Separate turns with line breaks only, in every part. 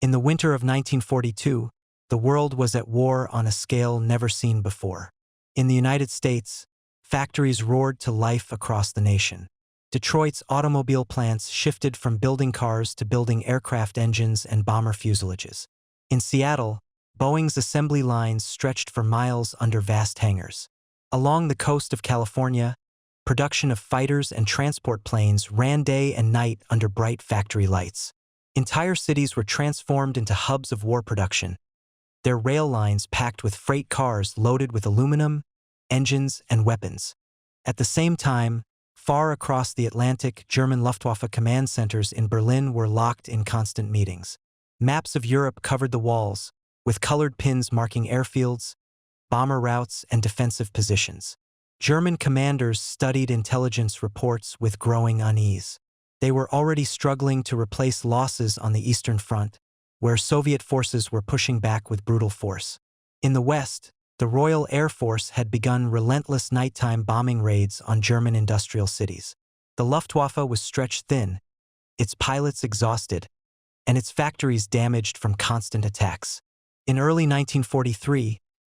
In the winter of 1942, the world was at war on a scale never seen before. In the United States, factories roared to life across the nation. Detroit's automobile plants shifted from building cars to building aircraft engines and bomber fuselages. In Seattle, Boeing's assembly lines stretched for miles under vast hangars. Along the coast of California, production of fighters and transport planes ran day and night under bright factory lights. Entire cities were transformed into hubs of war production, their rail lines packed with freight cars loaded with aluminum, engines, and weapons. At the same time, far across the Atlantic, German Luftwaffe command centers in Berlin were locked in constant meetings. Maps of Europe covered the walls, with colored pins marking airfields, bomber routes, and defensive positions. German commanders studied intelligence reports with growing unease. They were already struggling to replace losses on the Eastern Front, where Soviet forces were pushing back with brutal force. In the West, the Royal Air Force had begun relentless nighttime bombing raids on German industrial cities. The Luftwaffe was stretched thin, its pilots exhausted, and its factories damaged from constant attacks. In early 1943,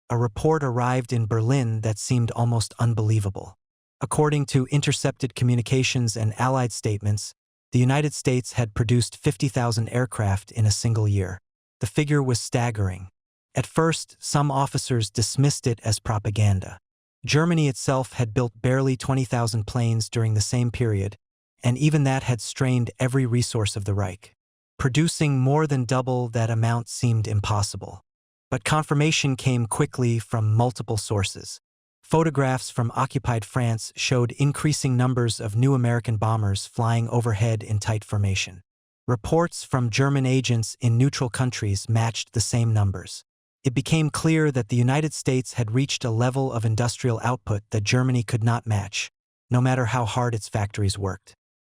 a report arrived in Berlin that seemed almost unbelievable. According to intercepted communications and Allied statements, the United States had produced 50,000 aircraft in a single year. The figure was staggering. At first, some officers dismissed it as propaganda. Germany itself had built barely 20,000 planes during the same period, and even that had strained every resource of the Reich. Producing more than double that amount seemed impossible. But confirmation came quickly from multiple sources. Photographs from occupied France showed increasing numbers of new American bombers flying overhead in tight formation. Reports from German agents in neutral countries matched the same numbers. It became clear that the United States had reached a level of industrial output that Germany could not match, no matter how hard its factories worked.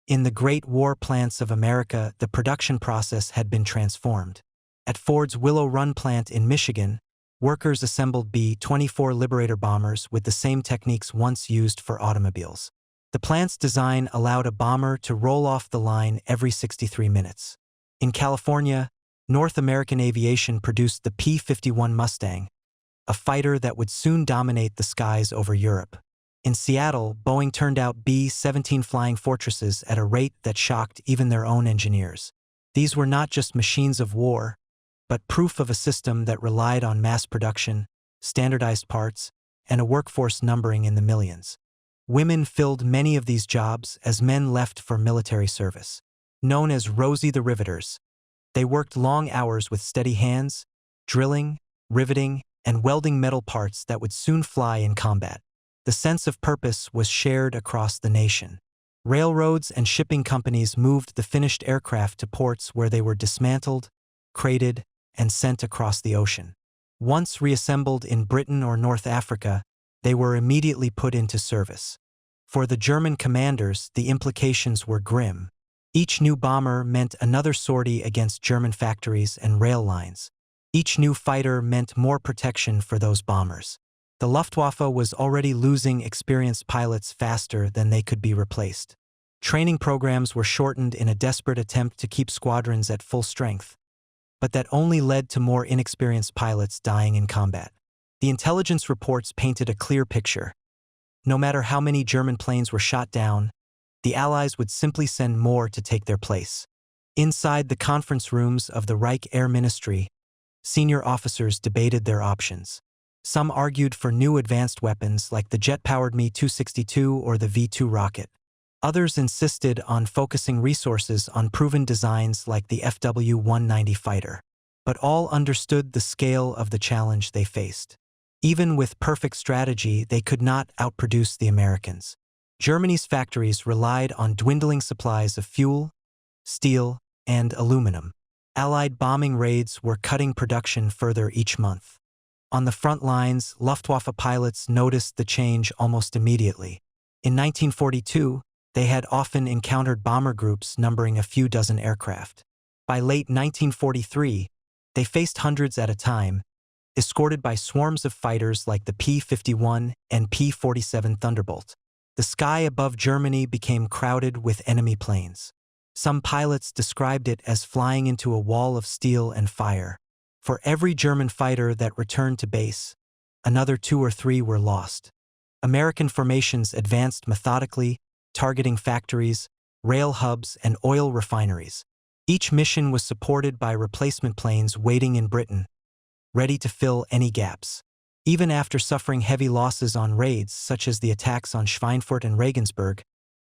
In the Great War plants of America, the production process had been transformed. At Ford's Willow Run plant in Michigan, workers assembled B-24 Liberator bombers with the same techniques once used for automobiles. The plant's design allowed a bomber to roll off the line every 63 minutes. In California, North American Aviation produced the P-51 Mustang, a fighter that would soon dominate the skies over Europe. In Seattle, Boeing turned out B-17 Flying Fortresses at a rate that shocked even their own engineers. These were not just machines of war, but proof of a system that relied on mass production, standardized parts, and a workforce numbering in the millions. Women filled many of these jobs as men left for military service. Known as Rosie the Riveters, they worked long hours with steady hands, drilling, riveting, and welding metal parts that would soon fly in combat. The sense of purpose was shared across the nation. Railroads and shipping companies moved the finished aircraft to ports where they were dismantled, crated, and sent across the ocean. Once reassembled in Britain or North Africa, they were immediately put into service. For the German commanders, the implications were grim. Each new bomber meant another sortie against German factories and rail lines. Each new fighter meant more protection for those bombers. The Luftwaffe was already losing experienced pilots faster than they could be replaced. Training programs were shortened in a desperate attempt to keep squadrons at full strength, but that only led to more inexperienced pilots dying in combat. The intelligence reports painted a clear picture. No matter how many German planes were shot down, the Allies would simply send more to take their place. Inside the conference rooms of the Reich Air Ministry, senior officers debated their options. Some argued for new advanced weapons like the jet-powered Me-262 or the V-2 rocket. Others insisted on focusing resources on proven designs like the FW-190 fighter. But all understood the scale of the challenge they faced. Even with perfect strategy, they could not outproduce the Americans. Germany's factories relied on dwindling supplies of fuel, steel, and aluminum. Allied bombing raids were cutting production further each month. On the front lines, Luftwaffe pilots noticed the change almost immediately. In 1942, they had often encountered bomber groups numbering a few dozen aircraft. By late 1943, they faced hundreds at a time, escorted by swarms of fighters like the P-51 and P-47 Thunderbolt. The sky above Germany became crowded with enemy planes. Some pilots described it as flying into a wall of steel and fire. For every German fighter that returned to base, another 2 or 3 were lost. American formations advanced methodically, targeting factories, rail hubs, and oil refineries. Each mission was supported by replacement planes waiting in Britain, ready to fill any gaps. Even after suffering heavy losses on raids such as the attacks on Schweinfurt and Regensburg,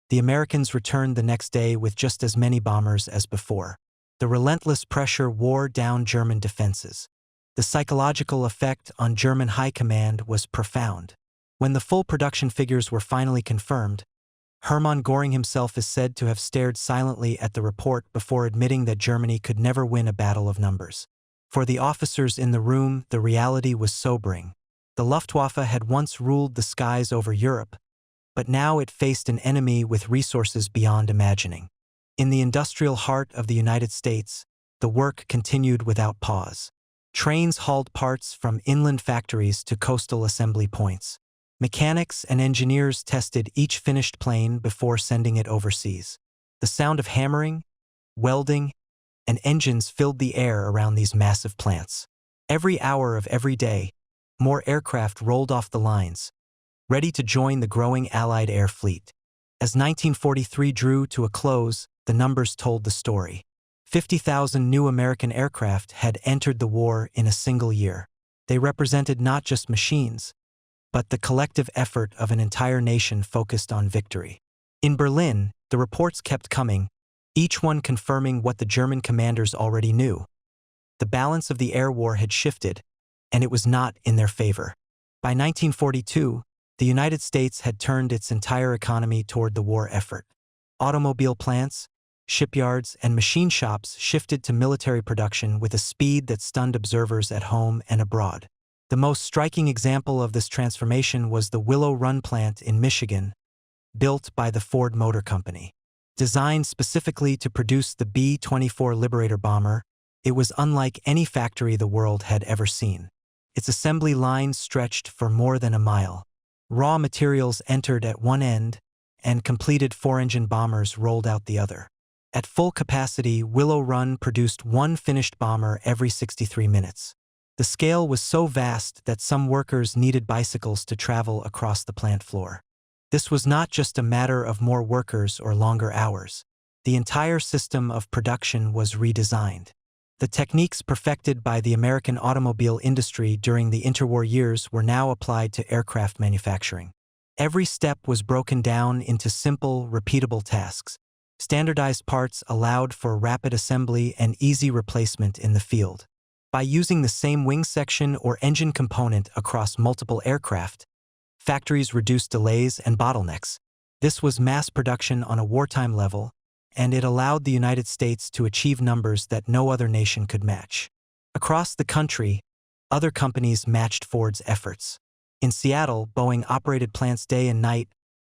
the Americans returned the next day with just as many bombers as before. The relentless pressure wore down German defenses. The psychological effect on German high command was profound. When the full production figures were finally confirmed, Hermann Göring himself is said to have stared silently at the report before admitting that Germany could never win a battle of numbers. For the officers in the room, the reality was sobering. The Luftwaffe had once ruled the skies over Europe, but now it faced an enemy with resources beyond imagining. In the industrial heart of the United States, the work continued without pause. Trains hauled parts from inland factories to coastal assembly points. Mechanics and engineers tested each finished plane before sending it overseas. The sound of hammering, welding, and engines filled the air around these massive plants. Every hour of every day, more aircraft rolled off the lines, ready to join the growing Allied air fleet. As 1943 drew to a close, the numbers told the story. 50,000 new American aircraft had entered the war in a single year. They represented not just machines, but the collective effort of an entire nation focused on victory. In Berlin, the reports kept coming, each one confirming what the German commanders already knew. The balance of the air war had shifted, and it was not in their favor. By 1942, the United States had turned its entire economy toward the war effort. Automobile plants, shipyards, and machine shops shifted to military production with a speed that stunned observers at home and abroad. The most striking example of this transformation was the Willow Run plant in Michigan, built by the Ford Motor Company. Designed specifically to produce the B-24 Liberator bomber, it was unlike any factory the world had ever seen. Its assembly line stretched for more than a mile. Raw materials entered at one end, and completed 4-engine bombers rolled out the other. At full capacity, Willow Run produced one finished bomber every 63 minutes. The scale was so vast that some workers needed bicycles to travel across the plant floor. This was not just a matter of more workers or longer hours. The entire system of production was redesigned. The techniques perfected by the American automobile industry during the interwar years were now applied to aircraft manufacturing. Every step was broken down into simple, repeatable tasks. Standardized parts allowed for rapid assembly and easy replacement in the field. By using the same wing section or engine component across multiple aircraft, factories reduced delays and bottlenecks. This was mass production on a wartime level, and it allowed the United States to achieve numbers that no other nation could match. Across the country, other companies matched Ford's efforts. In Seattle, Boeing operated plants day and night,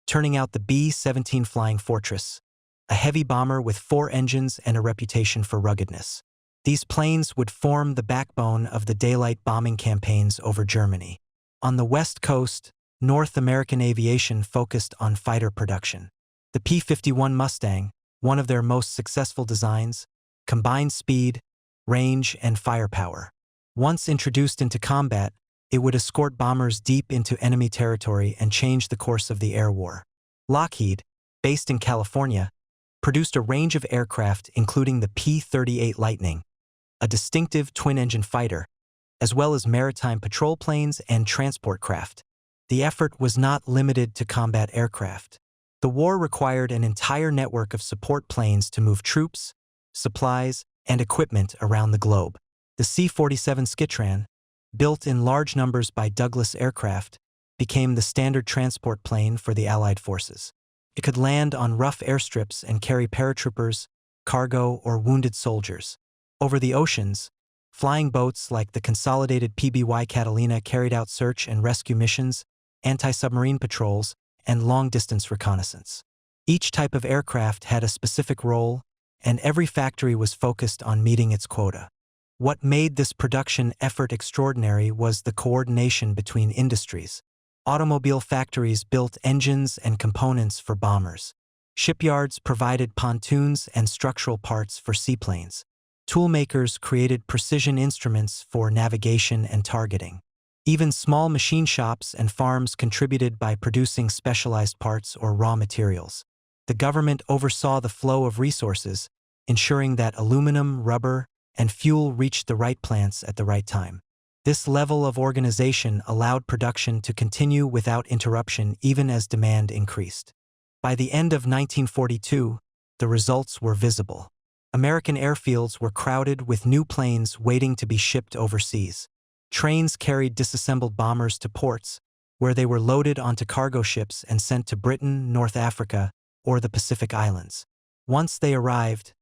turning out the B-17 Flying Fortress, a heavy bomber with 4 engines and a reputation for ruggedness. These planes would form the backbone of the daylight bombing campaigns over Germany. On the West Coast, North American aviation focused on fighter production. The P-51 Mustang, one of their most successful designs, combined speed, range, and firepower. Once introduced into combat, it would escort bombers deep into enemy territory and change the course of the air war. Lockheed, based in California, produced a range of aircraft including the P-38 Lightning, a distinctive twin-engine fighter, as well as maritime patrol planes and transport craft. The effort was not limited to combat aircraft. The war required an entire network of support planes to move troops, supplies, and equipment around the globe. The C-47 Skytran, built in large numbers by Douglas Aircraft, became the standard transport plane for the Allied forces. It could land on rough airstrips and carry paratroopers, cargo, or wounded soldiers. Over the oceans, flying boats like the consolidated PBY Catalina carried out search and rescue missions, anti-submarine patrols, and long-distance reconnaissance. Each type of aircraft had a specific role, and every factory was focused on meeting its quota. What made this production effort extraordinary was the coordination between industries. Automobile factories built engines and components for bombers. Shipyards provided pontoons and structural parts for seaplanes. Toolmakers created precision instruments for navigation and targeting. Even small machine shops and farms contributed by producing specialized parts or raw materials. The government oversaw the flow of resources, ensuring that aluminum, rubber, and fuel reached the right plants at the right time. This level of organization allowed production to continue without interruption even as demand increased. By the end of 1942, the results were visible. American airfields were crowded with new planes waiting to be shipped overseas. Trains carried disassembled bombers to ports, where they were loaded onto cargo ships and sent to Britain, North Africa, or the Pacific Islands. Once they arrived,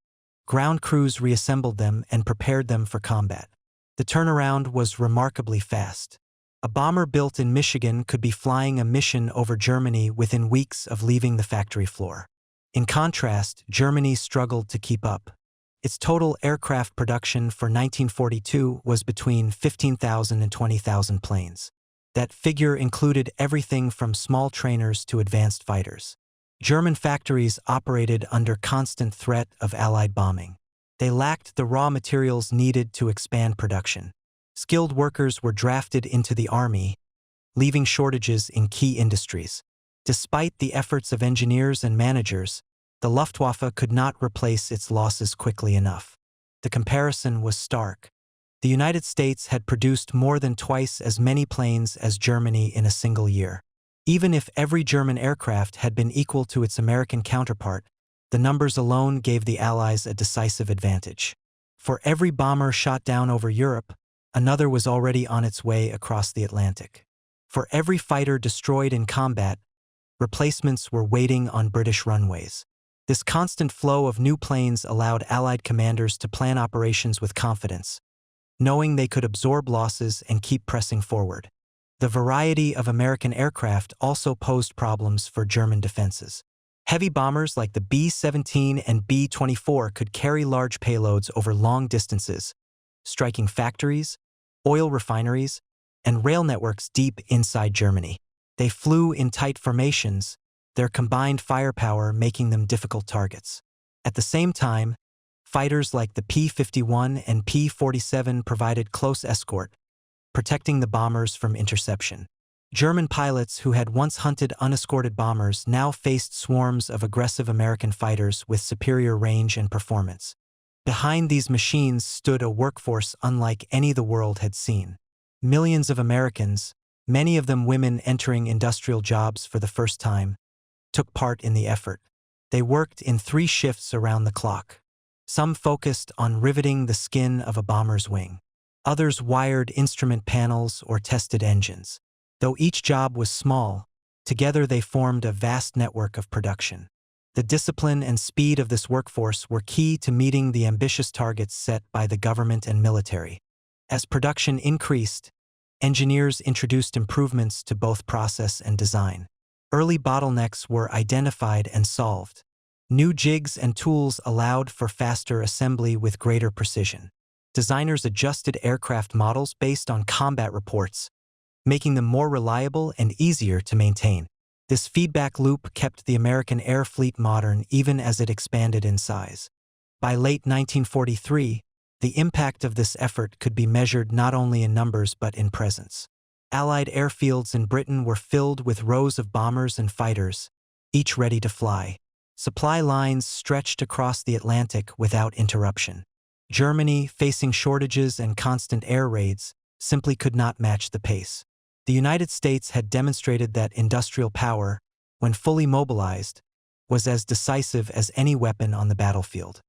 ground crews reassembled them and prepared them for combat. The turnaround was remarkably fast. A bomber built in Michigan could be flying a mission over Germany within weeks of leaving the factory floor. In contrast, Germany struggled to keep up. Its total aircraft production for 1942 was between 15,000 and 20,000 planes. That figure included everything from small trainers to advanced fighters. German factories operated under constant threat of Allied bombing. They lacked the raw materials needed to expand production. Skilled workers were drafted into the army, leaving shortages in key industries. Despite the efforts of engineers and managers, the Luftwaffe could not replace its losses quickly enough. The comparison was stark. The United States had produced more than twice as many planes as Germany in a single year. Even if every German aircraft had been equal to its American counterpart, the numbers alone gave the Allies a decisive advantage. For every bomber shot down over Europe, another was already on its way across the Atlantic. For every fighter destroyed in combat, replacements were waiting on British runways. This constant flow of new planes allowed Allied commanders to plan operations with confidence, knowing they could absorb losses and keep pressing forward. The variety of American aircraft also posed problems for German defenses. Heavy bombers like the B-17 and B-24 could carry large payloads over long distances, striking factories, oil refineries, and rail networks deep inside Germany. They flew in tight formations, their combined firepower making them difficult targets. At the same time, fighters like the P-51 and P-47 provided close escort, protecting the bombers from interception. German pilots who had once hunted unescorted bombers now faced swarms of aggressive American fighters with superior range and performance. Behind these machines stood a workforce unlike any the world had seen. Millions of Americans, many of them women entering industrial jobs for the first time, took part in the effort. They worked in 3 shifts around the clock. Some focused on riveting the skin of a bomber's wing. Others wired instrument panels or tested engines. Though each job was small, together they formed a vast network of production. The discipline and speed of this workforce were key to meeting the ambitious targets set by the government and military. As production increased, engineers introduced improvements to both process and design. Early bottlenecks were identified and solved. New jigs and tools allowed for faster assembly with greater precision. Designers adjusted aircraft models based on combat reports, making them more reliable and easier to maintain. This feedback loop kept the American air fleet modern even as it expanded in size. By late 1943, the impact of this effort could be measured not only in numbers but in presence. Allied airfields in Britain were filled with rows of bombers and fighters, each ready to fly. Supply lines stretched across the Atlantic without interruption. Germany, facing shortages and constant air raids, simply could not match the pace. The United States had demonstrated that industrial power, when fully mobilized, was as decisive as any weapon on the battlefield.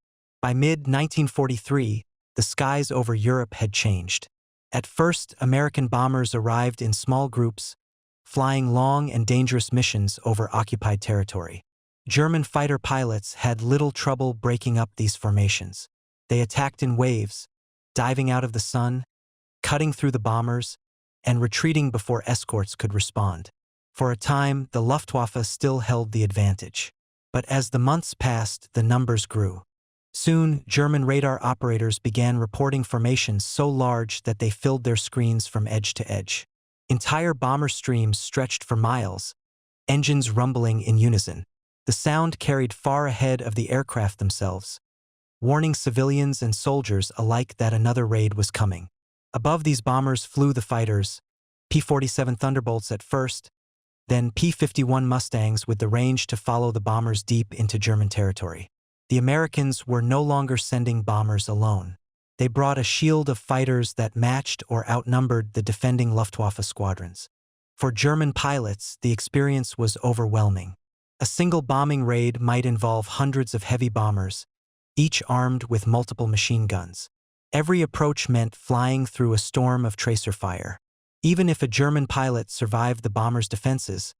By mid-1943, the skies over Europe had changed. At first, American bombers arrived in small groups, flying long and dangerous missions over occupied territory. German fighter pilots had little trouble breaking up these formations. They attacked in waves, diving out of the sun, cutting through the bombers, and retreating before escorts could respond. For a time, the Luftwaffe still held the advantage. But as the months passed, the numbers grew. Soon, German radar operators began reporting formations so large that they filled their screens from edge to edge. Entire bomber streams stretched for miles, engines rumbling in unison. The sound carried far ahead of the aircraft themselves, warning civilians and soldiers alike that another raid was coming. Above these bombers flew the fighters, P-47 Thunderbolts at first, then P-51 Mustangs with the range to follow the bombers deep into German territory. The Americans were no longer sending bombers alone. They brought a shield of fighters that matched or outnumbered the defending Luftwaffe squadrons. For German pilots, the experience was overwhelming. A single bombing raid might involve hundreds of heavy bombers, each armed with multiple machine guns. Every approach meant flying through a storm of tracer fire. Even if a German pilot survived the bomber's defenses,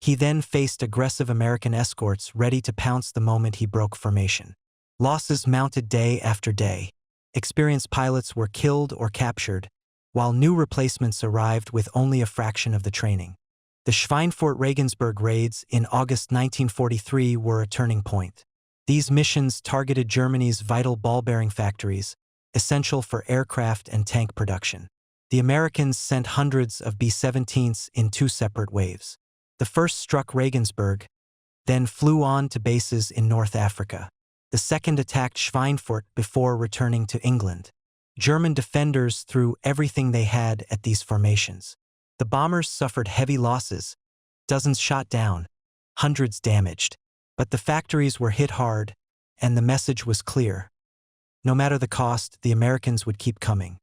he then faced aggressive American escorts ready to pounce the moment he broke formation. Losses mounted day after day. Experienced pilots were killed or captured, while new replacements arrived with only a fraction of the training. The Schweinfurt-Regensburg raids in August 1943 were a turning point. These missions targeted Germany's vital ball-bearing factories, essential for aircraft and tank production. The Americans sent hundreds of B-17s in two separate waves. The first struck Regensburg, then flew on to bases in North Africa. The second attacked Schweinfurt before returning to England. German defenders threw everything they had at these formations. The bombers suffered heavy losses, dozens shot down, hundreds damaged. But the factories were hit hard, and the message was clear. No matter the cost, the Americans would keep coming.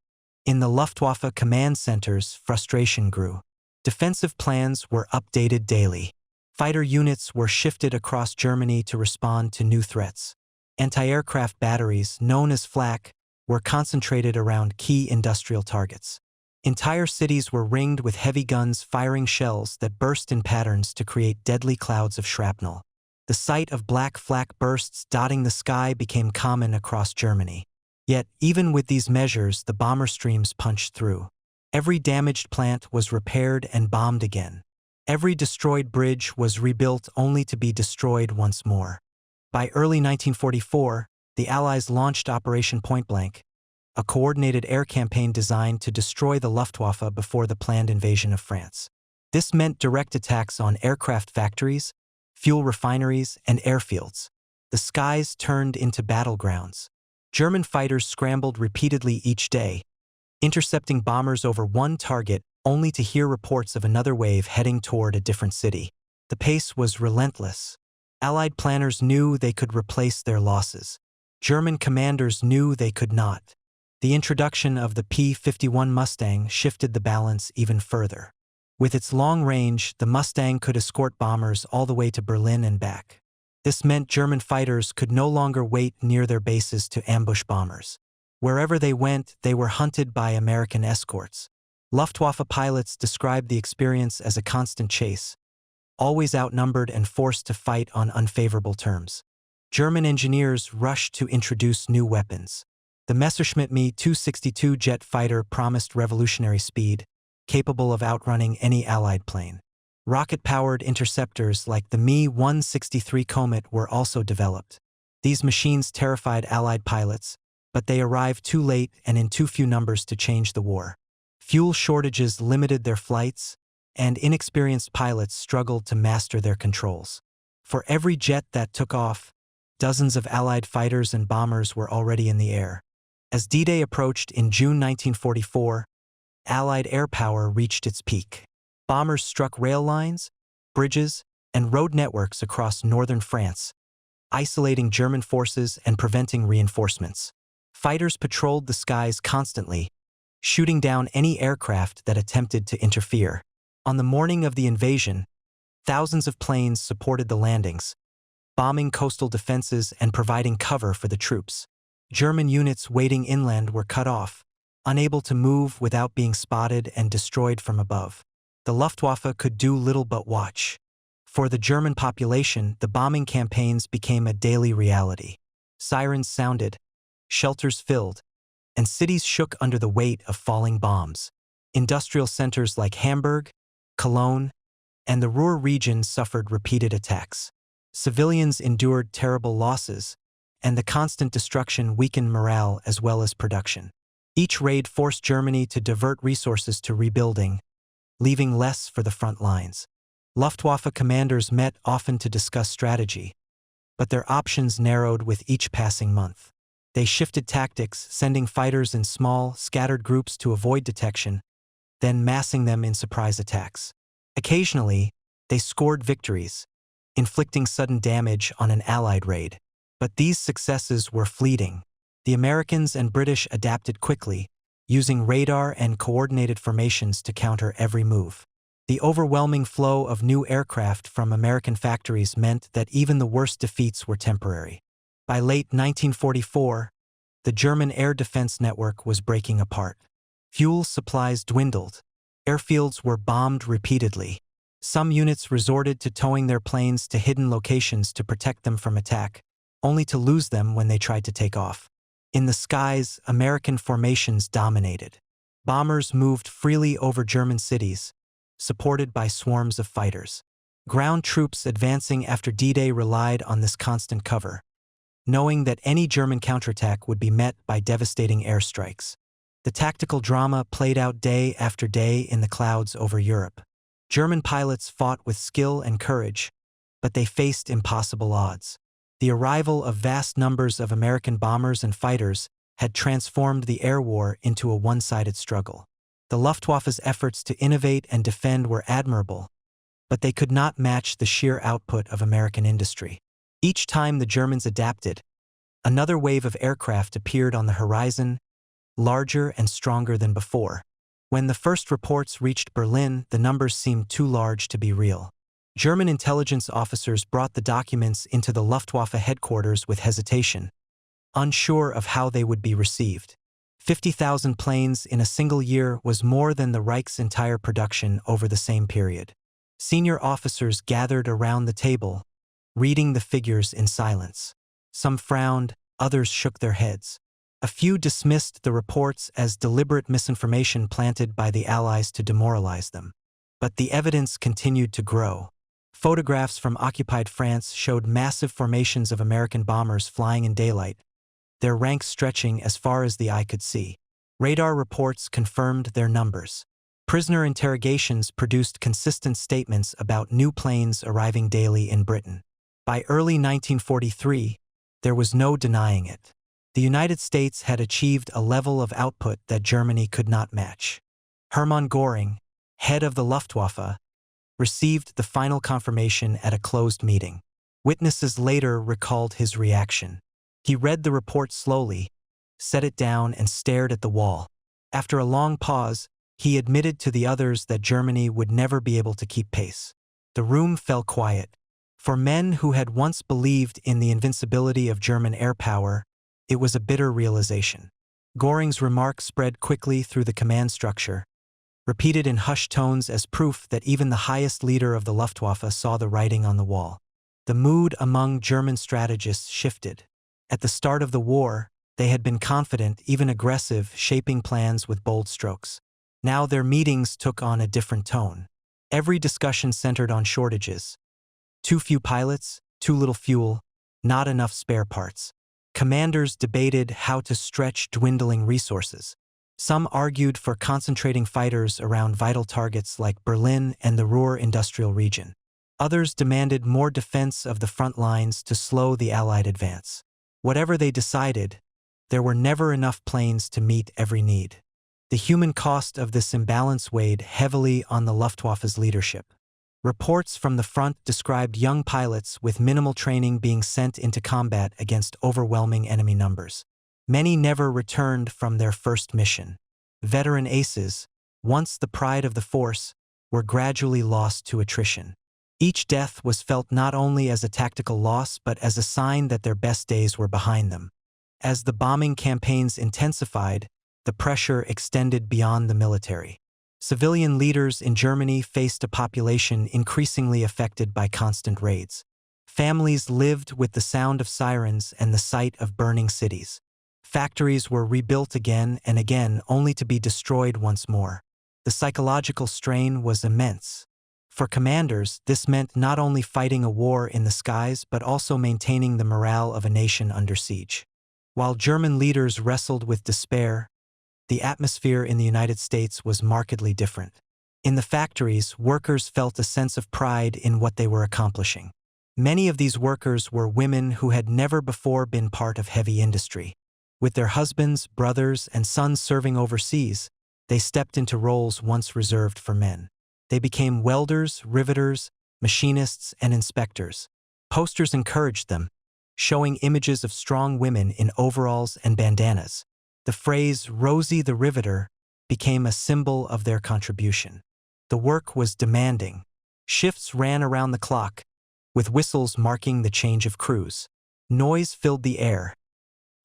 In the Luftwaffe command centers, frustration grew. Defensive plans were updated daily. Fighter units were shifted across Germany to respond to new threats. Anti-aircraft batteries, known as flak, were concentrated around key industrial targets. Entire cities were ringed with heavy guns firing shells that burst in patterns to create deadly clouds of shrapnel. The sight of black flak bursts dotting the sky became common across Germany. Yet, even with these measures, the bomber streams punched through. Every damaged plant was repaired and bombed again. Every destroyed bridge was rebuilt only to be destroyed once more. By early 1944, the Allies launched Operation Point Blank, a coordinated air campaign designed to destroy the Luftwaffe before the planned invasion of France. This meant direct attacks on aircraft factories, fuel refineries, and airfields. The skies turned into battlegrounds. German fighters scrambled repeatedly each day, intercepting bombers over one target only to hear reports of another wave heading toward a different city. The pace was relentless. Allied planners knew they could replace their losses. German commanders knew they could not. The introduction of the P-51 Mustang shifted the balance even further. With its long range, the Mustang could escort bombers all the way to Berlin and back. This meant German fighters could no longer wait near their bases to ambush bombers. Wherever they went, they were hunted by American escorts. Luftwaffe pilots described the experience as a constant chase, always outnumbered and forced to fight on unfavorable terms. German engineers rushed to introduce new weapons. The Messerschmitt Me-262 jet fighter promised revolutionary speed, capable of outrunning any Allied plane. Rocket-powered interceptors like the Me-163 Comet were also developed. These machines terrified Allied pilots, but they arrived too late and in too few numbers to change the war. Fuel shortages limited their flights, and inexperienced pilots struggled to master their controls. For every jet that took off, dozens of Allied fighters and bombers were already in the air. As D-Day approached in June 1944, Allied air power reached its peak. Bombers struck rail lines, bridges, and road networks across northern France, isolating German forces and preventing reinforcements. Fighters patrolled the skies constantly, shooting down any aircraft that attempted to interfere. On the morning of the invasion, thousands of planes supported the landings, bombing coastal defenses and providing cover for the troops. German units waiting inland were cut off, unable to move without being spotted and destroyed from above. The Luftwaffe could do little but watch. For the German population, the bombing campaigns became a daily reality. Sirens sounded, shelters filled, and cities shook under the weight of falling bombs. Industrial centers like Hamburg, Cologne, and the Ruhr region suffered repeated attacks. Civilians endured terrible losses, and the constant destruction weakened morale as well as production. Each raid forced Germany to divert resources to rebuilding, leaving less for the front lines. Luftwaffe commanders met often to discuss strategy, but their options narrowed with each passing month. They shifted tactics, sending fighters in small, scattered groups to avoid detection, then massing them in surprise attacks. Occasionally, they scored victories, inflicting sudden damage on an Allied raid. But these successes were fleeting. The Americans and British adapted quickly, using radar and coordinated formations to counter every move. The overwhelming flow of new aircraft from American factories meant that even the worst defeats were temporary. By late 1944, the German air defense network was breaking apart. Fuel supplies dwindled. Airfields were bombed repeatedly. Some units resorted to towing their planes to hidden locations to protect them from attack, only to lose them when they tried to take off. In the skies, American formations dominated. Bombers moved freely over German cities, supported by swarms of fighters. Ground troops advancing after D-Day relied on this constant cover, knowing that any German counterattack would be met by devastating airstrikes. The tactical drama played out day after day in the clouds over Europe. German pilots fought with skill and courage, but they faced impossible odds. The arrival of vast numbers of American bombers and fighters had transformed the air war into a one-sided struggle. The Luftwaffe's efforts to innovate and defend were admirable, but they could not match the sheer output of American industry. Each time the Germans adapted, another wave of aircraft appeared on the horizon, larger and stronger than before. When the first reports reached Berlin, the numbers seemed too large to be real. German intelligence officers brought the documents into the Luftwaffe headquarters with hesitation, unsure of how they would be received. 50,000 planes in a single year was more than the Reich's entire production over the same period. Senior officers gathered around the table, reading the figures in silence. Some frowned, others shook their heads. A few dismissed the reports as deliberate misinformation planted by the Allies to demoralize them. But the evidence continued to grow. Photographs from occupied France showed massive formations of American bombers flying in daylight, their ranks stretching as far as the eye could see. Radar reports confirmed their numbers. Prisoner interrogations produced consistent statements about new planes arriving daily in Britain. By early 1943, there was no denying it. The United States had achieved a level of output that Germany could not match. Hermann Göring, head of the Luftwaffe, received the final confirmation at a closed meeting. Witnesses later recalled his reaction. He read the report slowly, set it down, and stared at the wall. After a long pause, he admitted to the others that Germany would never be able to keep pace. The room fell quiet. For men who had once believed in the invincibility of German air power, it was a bitter realization. Göring's remark spread quickly through the command structure, repeated in hushed tones as proof that even the highest leader of the Luftwaffe saw the writing on the wall. The mood among German strategists shifted. At the start of the war, they had been confident, even aggressive, shaping plans with bold strokes. Now their meetings took on a different tone. Every discussion centered on shortages. Too few pilots, too little fuel, not enough spare parts. Commanders debated how to stretch dwindling resources. Some argued for concentrating fighters around vital targets like Berlin and the Ruhr industrial region. Others demanded more defense of the front lines to slow the Allied advance. Whatever they decided, there were never enough planes to meet every need. The human cost of this imbalance weighed heavily on the Luftwaffe's leadership. Reports from the front described young pilots with minimal training being sent into combat against overwhelming enemy numbers. Many never returned from their first mission. Veteran aces, once the pride of the force, were gradually lost to attrition. Each death was felt not only as a tactical loss but as a sign that their best days were behind them. As the bombing campaigns intensified, the pressure extended beyond the military. Civilian leaders in Germany faced a population increasingly affected by constant raids. Families lived with the sound of sirens and the sight of burning cities. Factories were rebuilt again and again only to be destroyed once more. The psychological strain was immense. For commanders, this meant not only fighting a war in the skies but also maintaining the morale of a nation under siege. While German leaders wrestled with despair, the atmosphere in the United States was markedly different. In the factories, workers felt a sense of pride in what they were accomplishing. Many of these workers were women who had never before been part of heavy industry. With their husbands, brothers, and sons serving overseas, they stepped into roles once reserved for men. They became welders, riveters, machinists, and inspectors. Posters encouraged them, showing images of strong women in overalls and bandanas. The phrase "Rosie the Riveter" became a symbol of their contribution. The work was demanding. Shifts ran around the clock, with whistles marking the change of crews. Noise filled the air.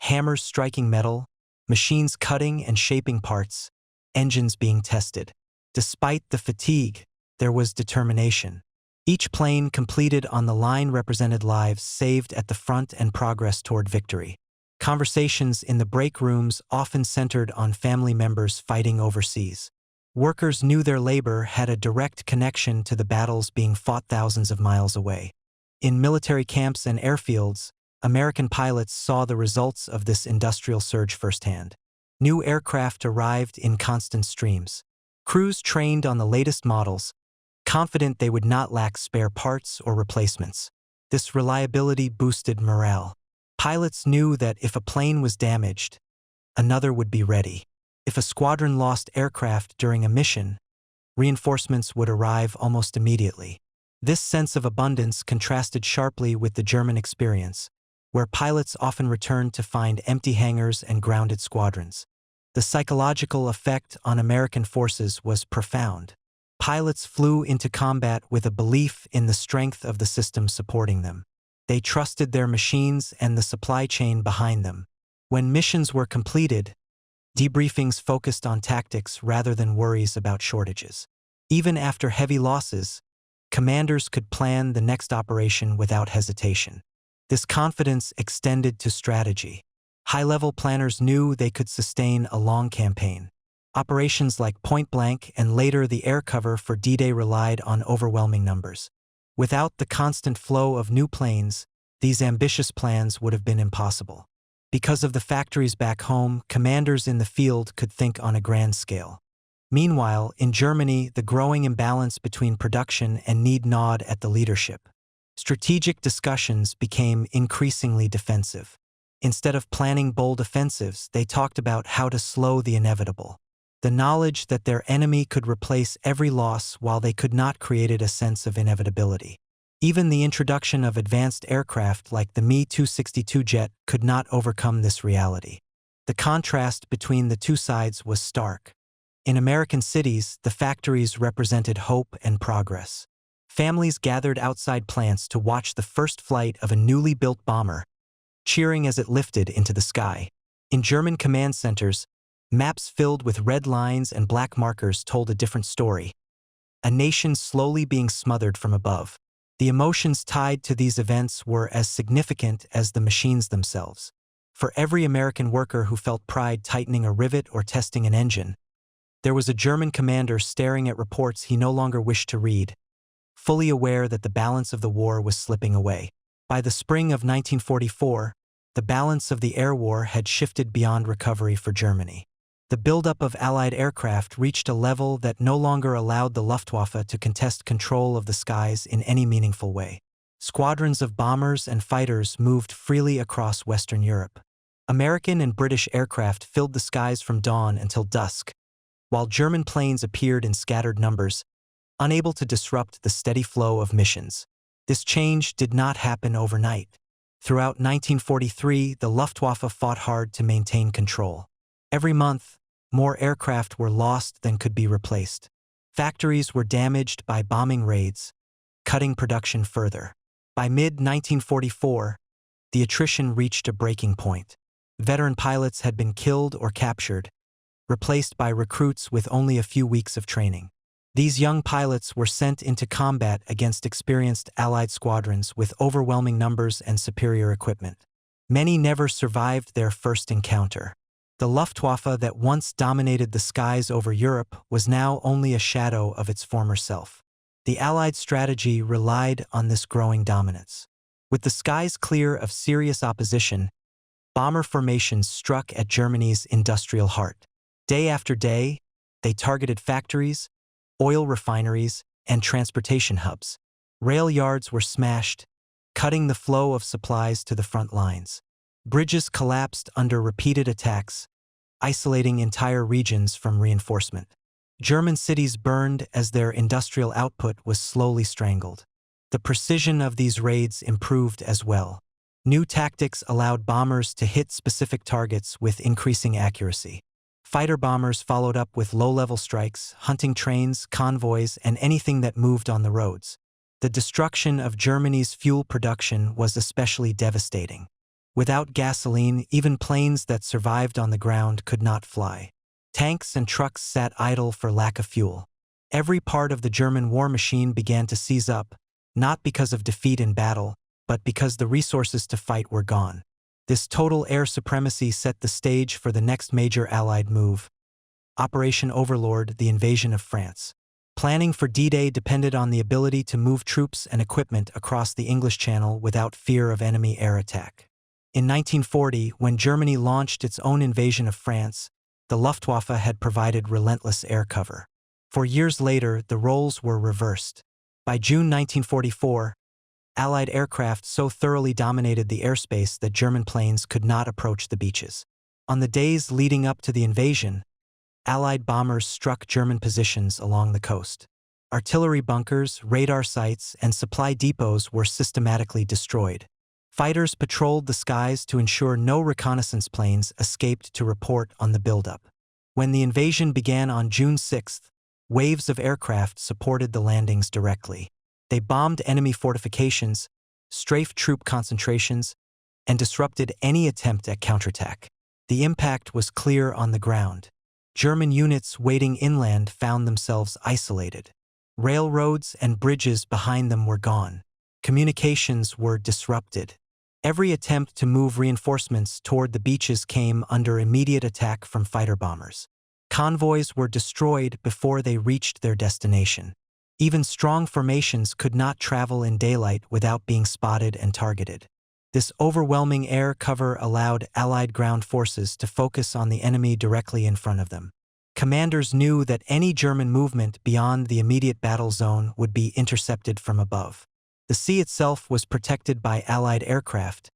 Hammers striking metal, machines cutting and shaping parts, engines being tested. Despite the fatigue, there was determination. Each plane completed on the line represented lives saved at the front and progress toward victory. Conversations in the break rooms often centered on family members fighting overseas. Workers knew their labor had a direct connection to the battles being fought thousands of miles away. In military camps and airfields, American pilots saw the results of this industrial surge firsthand. New aircraft arrived in constant streams. Crews trained on the latest models, confident they would not lack spare parts or replacements. This reliability boosted morale. Pilots knew that if a plane was damaged, another would be ready. If a squadron lost aircraft during a mission, reinforcements would arrive almost immediately. This sense of abundance contrasted sharply with the German experience, where pilots often returned to find empty hangars and grounded squadrons. The psychological effect on American forces was profound. Pilots flew into combat with a belief in the strength of the system supporting them. They trusted their machines and the supply chain behind them. When missions were completed, debriefings focused on tactics rather than worries about shortages. Even after heavy losses, commanders could plan the next operation without hesitation. This confidence extended to strategy. High-level planners knew they could sustain a long campaign. Operations like Point Blank and later the air cover for D-Day relied on overwhelming numbers. Without the constant flow of new planes, these ambitious plans would have been impossible. Because of the factories back home, commanders in the field could think on a grand scale. Meanwhile, in Germany, the growing imbalance between production and need gnawed at the leadership. Strategic discussions became increasingly defensive. Instead of planning bold offensives, they talked about how to slow the inevitable. The knowledge that their enemy could replace every loss while they could not created a sense of inevitability. Even the introduction of advanced aircraft like the Me-262 jet could not overcome this reality. The contrast between the two sides was stark. In American cities, the factories represented hope and progress. Families gathered outside plants to watch the first flight of a newly built bomber, cheering as it lifted into the sky. In German command centers, maps filled with red lines and black markers told a different story. A nation slowly being smothered from above. The emotions tied to these events were as significant as the machines themselves. For every American worker who felt pride tightening a rivet or testing an engine, there was a German commander staring at reports he no longer wished to read, fully aware that the balance of the war was slipping away. By the spring of 1944, the balance of the air war had shifted beyond recovery for Germany. The buildup of Allied aircraft reached a level that no longer allowed the Luftwaffe to contest control of the skies in any meaningful way. Squadrons of bombers and fighters moved freely across Western Europe. American and British aircraft filled the skies from dawn until dusk, while German planes appeared in scattered numbers, unable to disrupt the steady flow of missions. This change did not happen overnight. Throughout 1943, the Luftwaffe fought hard to maintain control. Every month, more aircraft were lost than could be replaced. Factories were damaged by bombing raids, cutting production further. By mid-1944, the attrition reached a breaking point. Veteran pilots had been killed or captured, replaced by recruits with only a few weeks of training. These young pilots were sent into combat against experienced Allied squadrons with overwhelming numbers and superior equipment. Many never survived their first encounter. The Luftwaffe that once dominated the skies over Europe was now only a shadow of its former self. The Allied strategy relied on this growing dominance. With the skies clear of serious opposition, bomber formations struck at Germany's industrial heart. Day after day, they targeted factories, oil refineries, and transportation hubs. Rail yards were smashed, cutting the flow of supplies to the front lines. Bridges collapsed under repeated attacks, isolating entire regions from reinforcement. German cities burned as their industrial output was slowly strangled. The precision of these raids improved as well. New tactics allowed bombers to hit specific targets with increasing accuracy. Fighter bombers followed up with low-level strikes, hunting trains, convoys, and anything that moved on the roads. The destruction of Germany's fuel production was especially devastating. Without gasoline, even planes that survived on the ground could not fly. Tanks and trucks sat idle for lack of fuel. Every part of the German war machine began to seize up, not because of defeat in battle, but because the resources to fight were gone. This total air supremacy set the stage for the next major Allied move, Operation Overlord, the invasion of France. Planning for D-Day depended on the ability to move troops and equipment across the English Channel without fear of enemy air attack. In 1940, when Germany launched its own invasion of France, the Luftwaffe had provided relentless air cover. 4 years later, the roles were reversed. By June 1944, Allied aircraft so thoroughly dominated the airspace that German planes could not approach the beaches. On the days leading up to the invasion, Allied bombers struck German positions along the coast. Artillery bunkers, radar sites, and supply depots were systematically destroyed. Fighters patrolled the skies to ensure no reconnaissance planes escaped to report on the buildup. When the invasion began on June 6, waves of aircraft supported the landings directly. They bombed enemy fortifications, strafed troop concentrations, and disrupted any attempt at counterattack. The impact was clear on the ground. German units waiting inland found themselves isolated. Railroads and bridges behind them were gone. Communications were disrupted. Every attempt to move reinforcements toward the beaches came under immediate attack from fighter bombers. Convoys were destroyed before they reached their destination. Even strong formations could not travel in daylight without being spotted and targeted. This overwhelming air cover allowed Allied ground forces to focus on the enemy directly in front of them. Commanders knew that any German movement beyond the immediate battle zone would be intercepted from above. The sea itself was protected by Allied aircraft,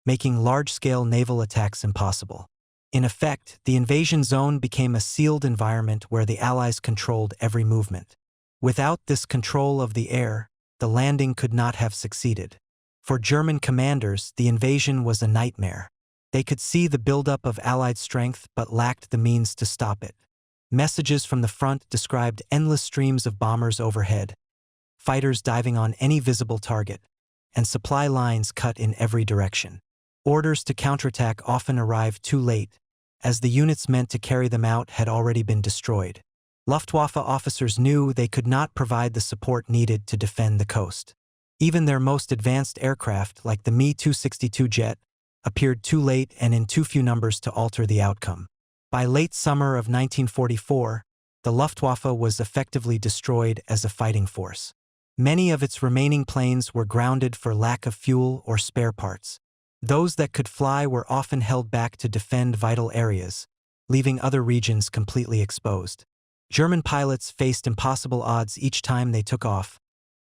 making large-scale naval attacks impossible. In effect, the invasion zone became a sealed environment where the Allies controlled every movement. Without this control of the air, the landing could not have succeeded. For German commanders, the invasion was a nightmare. They could see the buildup of Allied strength but lacked the means to stop it. Messages from the front described endless streams of bombers overhead, fighters diving on any visible target, and supply lines cut in every direction. Orders to counterattack often arrived too late, as the units meant to carry them out had already been destroyed. Luftwaffe officers knew they could not provide the support needed to defend the coast. Even their most advanced aircraft, like the Me-262 jet, appeared too late and in too few numbers to alter the outcome. By late summer of 1944, the Luftwaffe was effectively destroyed as a fighting force. Many of its remaining planes were grounded for lack of fuel or spare parts. Those that could fly were often held back to defend vital areas, leaving other regions completely exposed. German pilots faced impossible odds each time they took off,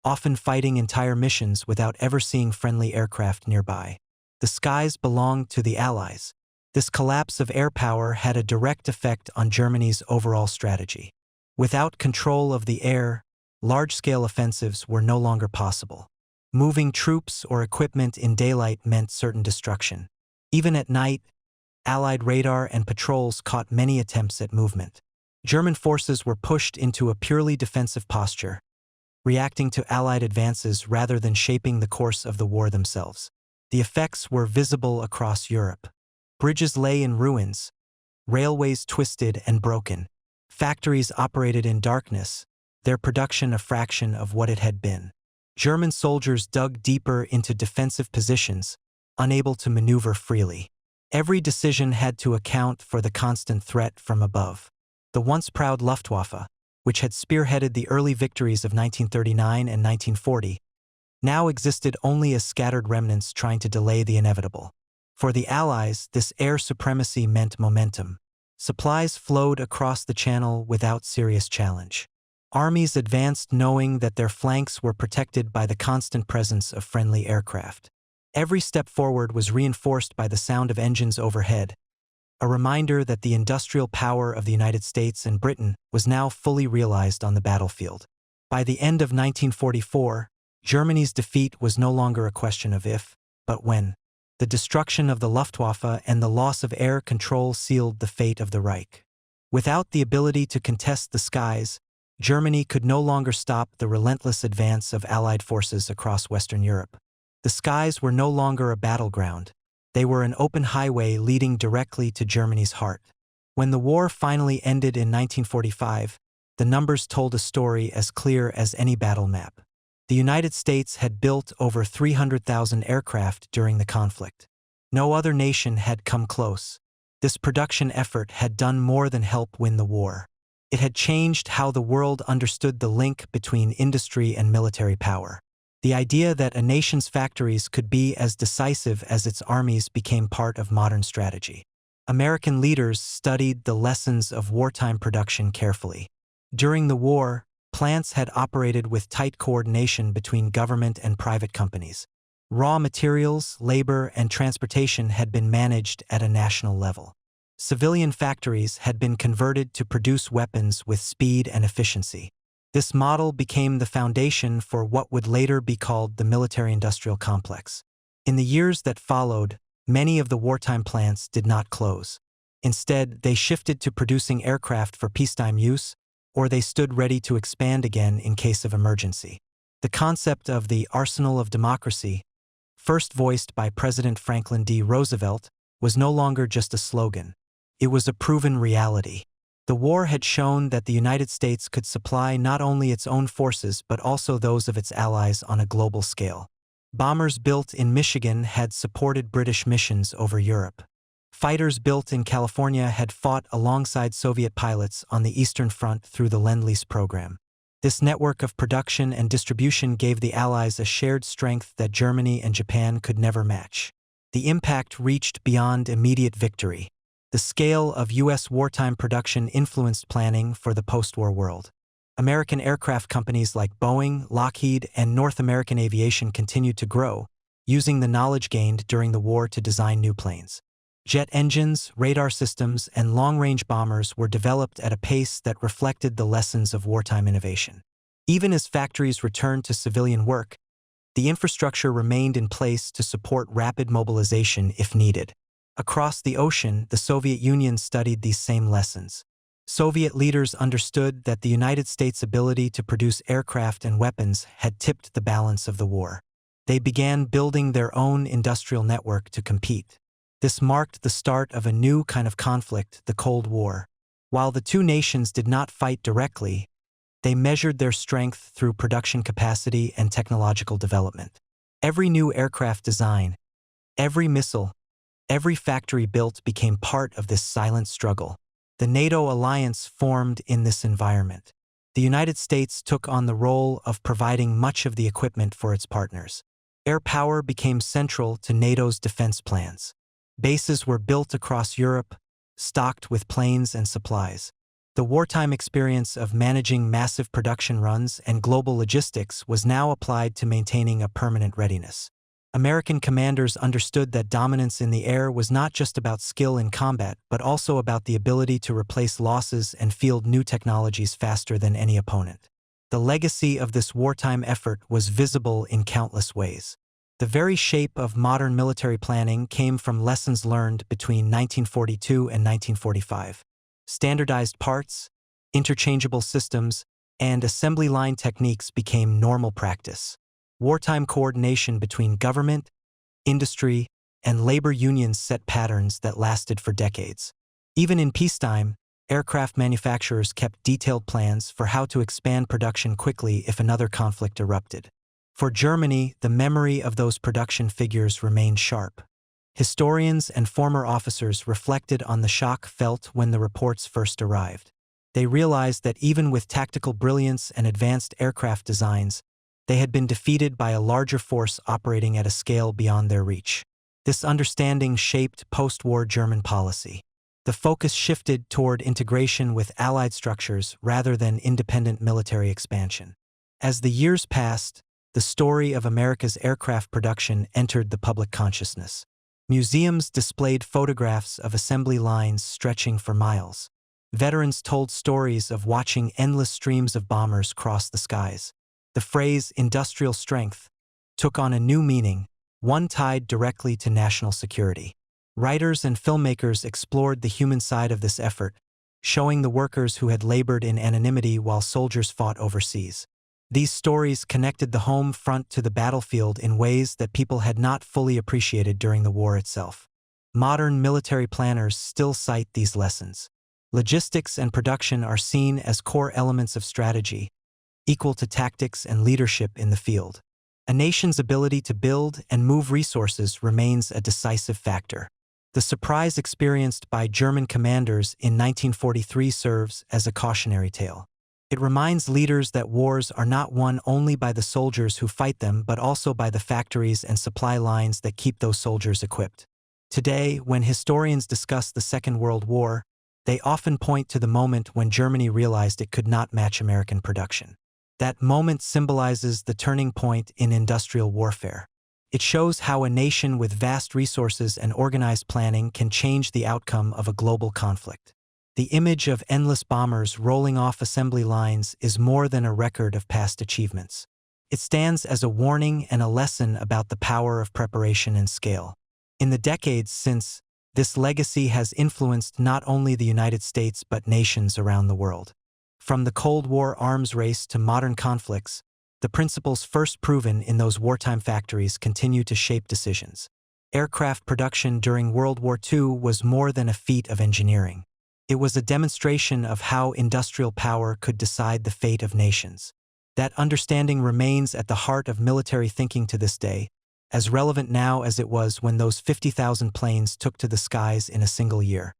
often fighting entire missions without ever seeing friendly aircraft nearby. The skies belonged to the Allies. This collapse of air power had a direct effect on Germany's overall strategy. Without control of the air, large-scale offensives were no longer possible. Moving troops or equipment in daylight meant certain destruction. Even at night, Allied radar and patrols caught many attempts at movement. German forces were pushed into a purely defensive posture, reacting to Allied advances rather than shaping the course of the war themselves. The effects were visible across Europe. Bridges lay in ruins, railways twisted and broken, factories operated in darkness, their production a fraction of what it had been. German soldiers dug deeper into defensive positions, unable to maneuver freely. Every decision had to account for the constant threat from above. The once proud Luftwaffe, which had spearheaded the early victories of 1939 and 1940, now existed only as scattered remnants trying to delay the inevitable. For the Allies, this air supremacy meant momentum. Supplies flowed across the Channel without serious challenge. Armies advanced knowing that their flanks were protected by the constant presence of friendly aircraft. Every step forward was reinforced by the sound of engines overhead, a reminder that the industrial power of the United States and Britain was now fully realized on the battlefield. By the end of 1944, Germany's defeat was no longer a question of if, but when. The destruction of the Luftwaffe and the loss of air control sealed the fate of the Reich. Without the ability to contest the skies, Germany could no longer stop the relentless advance of Allied forces across Western Europe. The skies were no longer a battleground. They were an open highway leading directly to Germany's heart. When the war finally ended in 1945, the numbers told a story as clear as any battle map. The United States had built over 300,000 aircraft during the conflict. No other nation had come close. This production effort had done more than help win the war. It had changed how the world understood the link between industry and military power. The idea that a nation's factories could be as decisive as its armies became part of modern strategy. American leaders studied the lessons of wartime production carefully. During the war, plants had operated with tight coordination between government and private companies. Raw materials, labor, and transportation had been managed at a national level. Civilian factories had been converted to produce weapons with speed and efficiency. This model became the foundation for what would later be called the military-industrial complex. In the years that followed, many of the wartime plants did not close. Instead, they shifted to producing aircraft for peacetime use, or they stood ready to expand again in case of emergency. The concept of the arsenal of democracy, first voiced by President Franklin D. Roosevelt, was no longer just a slogan. It was a proven reality. The war had shown that the United States could supply not only its own forces but also those of its allies on a global scale. Bombers built in Michigan had supported British missions over Europe. Fighters built in California had fought alongside Soviet pilots on the Eastern Front through the Lend-Lease program. This network of production and distribution gave the Allies a shared strength that Germany and Japan could never match. The impact reached beyond immediate victory. The scale of U.S. wartime production influenced planning for the post-war world. American aircraft companies like Boeing, Lockheed, and North American Aviation continued to grow, using the knowledge gained during the war to design new planes. Jet engines, radar systems, and long-range bombers were developed at a pace that reflected the lessons of wartime innovation. Even as factories returned to civilian work, the infrastructure remained in place to support rapid mobilization if needed. Across the ocean, the Soviet Union studied these same lessons. Soviet leaders understood that the United States' ability to produce aircraft and weapons had tipped the balance of the war. They began building their own industrial network to compete. This marked the start of a new kind of conflict, the Cold War. While the two nations did not fight directly, they measured their strength through production capacity and technological development. Every new aircraft design, every missile, every factory built became part of this silent struggle. The NATO alliance formed in this environment. The United States took on the role of providing much of the equipment for its partners. Air power became central to NATO's defense plans. Bases were built across Europe, stocked with planes and supplies. The wartime experience of managing massive production runs and global logistics was now applied to maintaining a permanent readiness. American commanders understood that dominance in the air was not just about skill in combat, but also about the ability to replace losses and field new technologies faster than any opponent. The legacy of this wartime effort was visible in countless ways. The very shape of modern military planning came from lessons learned between 1942 and 1945. Standardized parts, interchangeable systems, and assembly line techniques became normal practice. Wartime coordination between government, industry, and labor unions set patterns that lasted for decades. Even in peacetime, aircraft manufacturers kept detailed plans for how to expand production quickly if another conflict erupted. For Germany, the memory of those production figures remained sharp. Historians and former officers reflected on the shock felt when the reports first arrived. They realized that even with tactical brilliance and advanced aircraft designs, they had been defeated by a larger force operating at a scale beyond their reach. This understanding shaped post-war German policy. The focus shifted toward integration with allied structures rather than independent military expansion. As the years passed, the story of America's aircraft production entered the public consciousness. Museums displayed photographs of assembly lines stretching for miles. Veterans told stories of watching endless streams of bombers cross the skies. The phrase industrial strength took on a new meaning, one tied directly to national security. Writers and filmmakers explored the human side of this effort, showing the workers who had labored in anonymity while soldiers fought overseas. These stories connected the home front to the battlefield in ways that people had not fully appreciated during the war itself. Modern military planners still cite these lessons. Logistics and production are seen as core elements of strategy, equal to tactics and leadership in the field. A nation's ability to build and move resources remains a decisive factor. The surprise experienced by German commanders in 1943 serves as a cautionary tale. It reminds leaders that wars are not won only by the soldiers who fight them but also by the factories and supply lines that keep those soldiers equipped. Today, when historians discuss the Second World War, they often point to the moment when Germany realized it could not match American production. That moment symbolizes the turning point in industrial warfare. It shows how a nation with vast resources and organized planning can change the outcome of a global conflict. The image of endless bombers rolling off assembly lines is more than a record of past achievements. It stands as a warning and a lesson about the power of preparation and scale. In the decades since, this legacy has influenced not only the United States but nations around the world. From the Cold War arms race to modern conflicts, the principles first proven in those wartime factories continue to shape decisions. Aircraft production during World War II was more than a feat of engineering. It was a demonstration of how industrial power could decide the fate of nations. That understanding remains at the heart of military thinking to this day, as relevant now as it was when those 50,000 planes took to the skies in a single year.